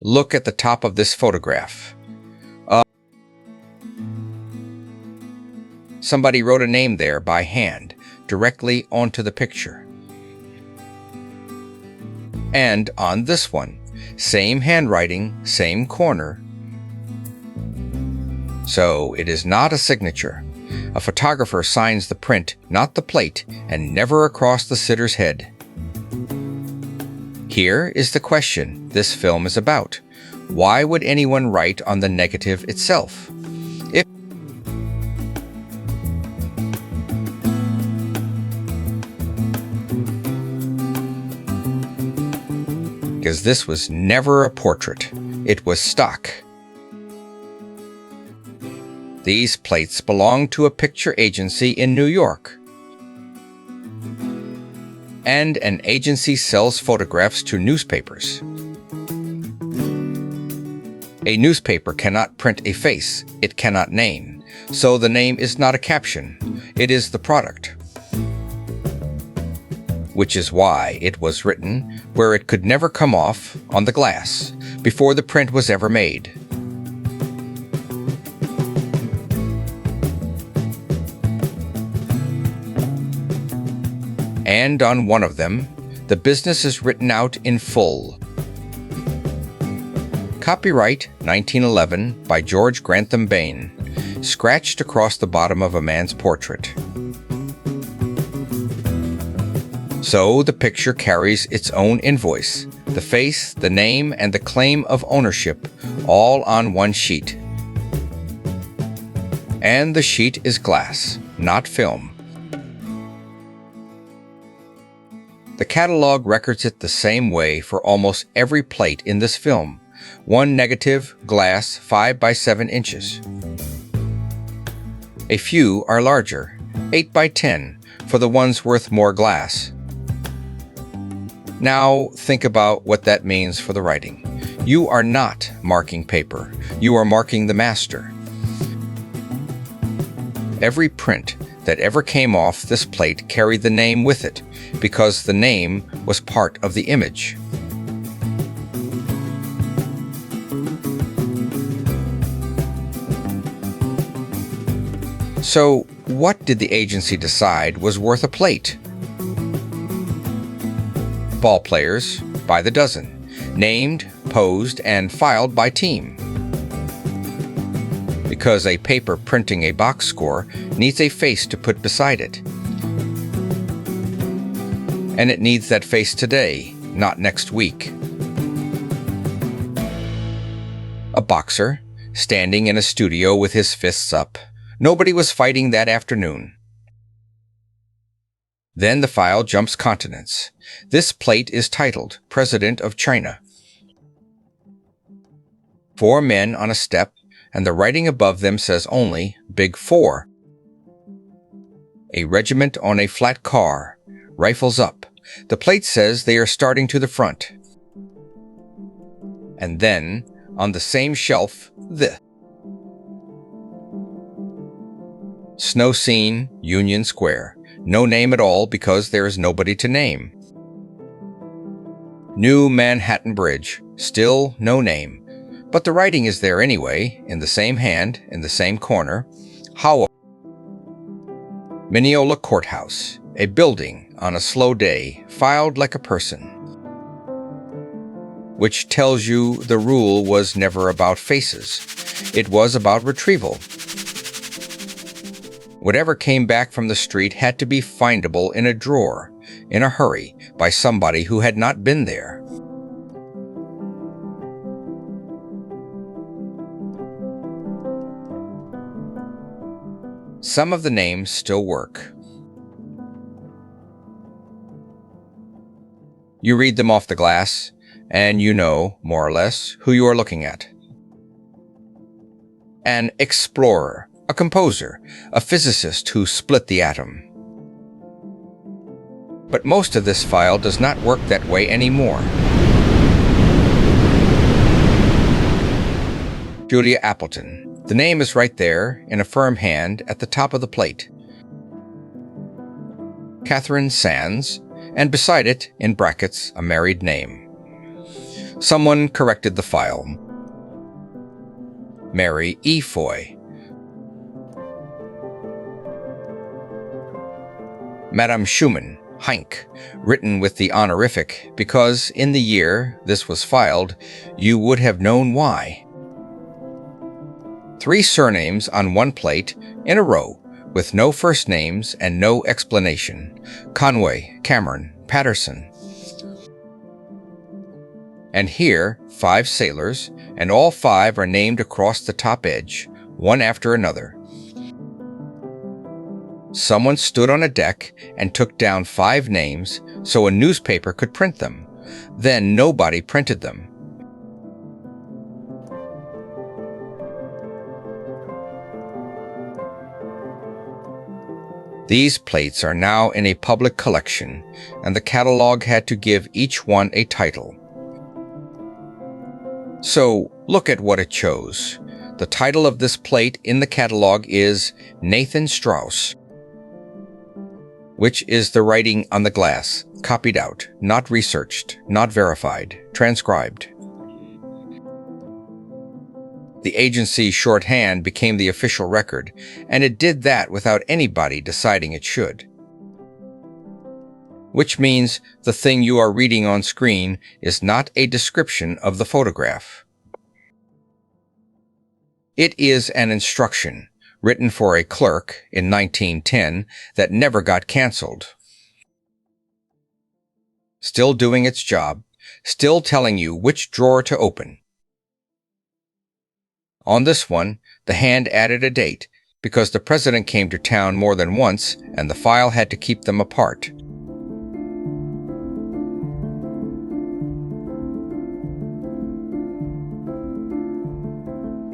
Look at the top of this photograph. Somebody wrote a name there by hand, directly onto the picture. And on this one, same handwriting, same corner. So it is not a signature. A photographer signs the print, not the plate, and never across the sitter's head. Here is the question this film is about. Why would anyone write on the negative itself? Because this was never a portrait. It was stock. These plates belong to a picture agency in New York. And an agency sells photographs to newspapers. A newspaper cannot print a face, it cannot name. So the name is not a caption, it is the product. Which is why it was written where it could never come off, on the glass, before the print was ever made. And on one of them, the business is written out in full. Copyright 1911 by George Grantham Bain, scratched across the bottom of a man's portrait. So the picture carries its own invoice, the face, the name, and the claim of ownership, all on one sheet. And the sheet is glass, not film. The catalog records it the same way for almost every plate in this film. One negative, glass, 5 by 7 inches. A few are larger, 8 by 10, for the ones worth more glass. Now think about what that means for the writing. You are not marking paper. You are marking the master. Every print that ever came off this plate carried the name with it, because the name was part of the image. So, what did the agency decide was worth a plate? Ballplayers, by the dozen, named, posed, and filed by team. Because a paper printing a box score needs a face to put beside it. And it needs that face today, not next week. A boxer, standing in a studio with his fists up. Nobody was fighting that afternoon. Then the file jumps continents. This plate is titled President of China. 4 men on a step, and the writing above them says only Big 4. A regiment on a flat car, rifles up. The plate says they are starting to the front. And then, on the same shelf, the Snow Scene, Union Square. No name at all because there is nobody to name. New Manhattan Bridge. Still no name. But the writing is there anyway, in the same hand, in the same corner. How? Mineola Courthouse. A building on a slow day, filed like a person. Which tells you the rule was never about faces. It was about retrieval. Whatever came back from the street had to be findable in a drawer, in a hurry, by somebody who had not been there. Some of the names still work. You read them off the glass, and you know, more or less, who you are looking at. An explorer, a composer, a physicist who split the atom. But most of this file does not work that way anymore. Julia Appleton. The name is right there, in a firm hand, at the top of the plate. Catherine Sands, and beside it, in brackets, a married name. Someone corrected the file. Mary E. Foy. Madame Schumann, Heinck, written with the honorific because in the year this was filed, you would have known why. 3 surnames on one plate in a row with no first names and no explanation. Conway, Cameron, Patterson. And here, 5 sailors, and all 5 are named across the top edge, one after another. Someone stood on a deck and took down 5 names so a newspaper could print them. Then nobody printed them. These plates are now in a public collection, and the catalogue had to give each one a title. So, look at what it chose. The title of this plate in the catalogue is Nathan Strauss, which is the writing on the glass, copied out, not researched, not verified, transcribed. The agency's shorthand became the official record, and it did that without anybody deciding it should. Which means the thing you are reading on screen is not a description of the photograph. It is an instruction written for a clerk in 1910 that never got canceled. Still doing its job, still telling you which drawer to open. On this one, the hand added a date because the president came to town more than once and the file had to keep them apart.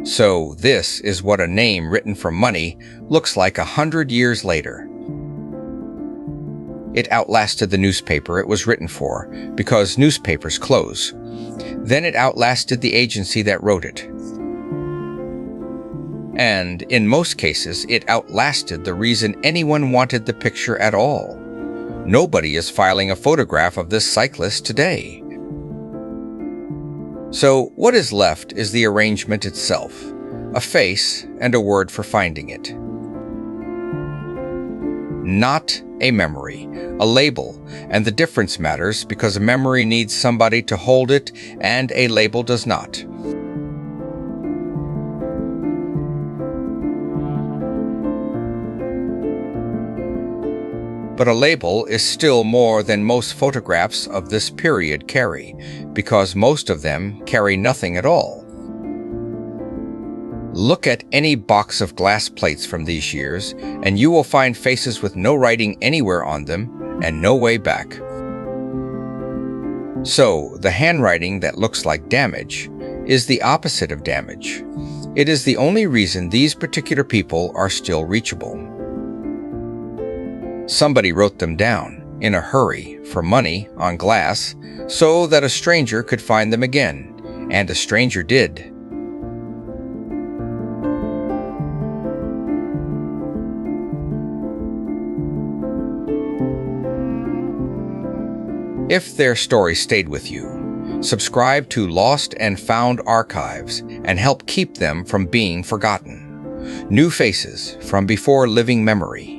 So this is what a name written for money looks like 100 years later. It outlasted the newspaper it was written for because newspapers close. Then it outlasted the agency that wrote it. And in most cases, it outlasted the reason anyone wanted the picture at all. Nobody is filing a photograph of this cyclist today. So what is left is the arrangement itself, a face and a word for finding it. Not a memory, a label, and the difference matters because a memory needs somebody to hold it and a label does not. But a label is still more than most photographs of this period carry, because most of them carry nothing at all. Look at any box of glass plates from these years, and you will find faces with no writing anywhere on them and no way back. So, the handwriting that looks like damage is the opposite of damage. It is the only reason these particular people are still reachable. Somebody wrote them down, in a hurry, for money, on glass, so that a stranger could find them again, and a stranger did. If their story stayed with you, subscribe to Lost and Found Archives and help keep them from being forgotten. New faces from before living memory.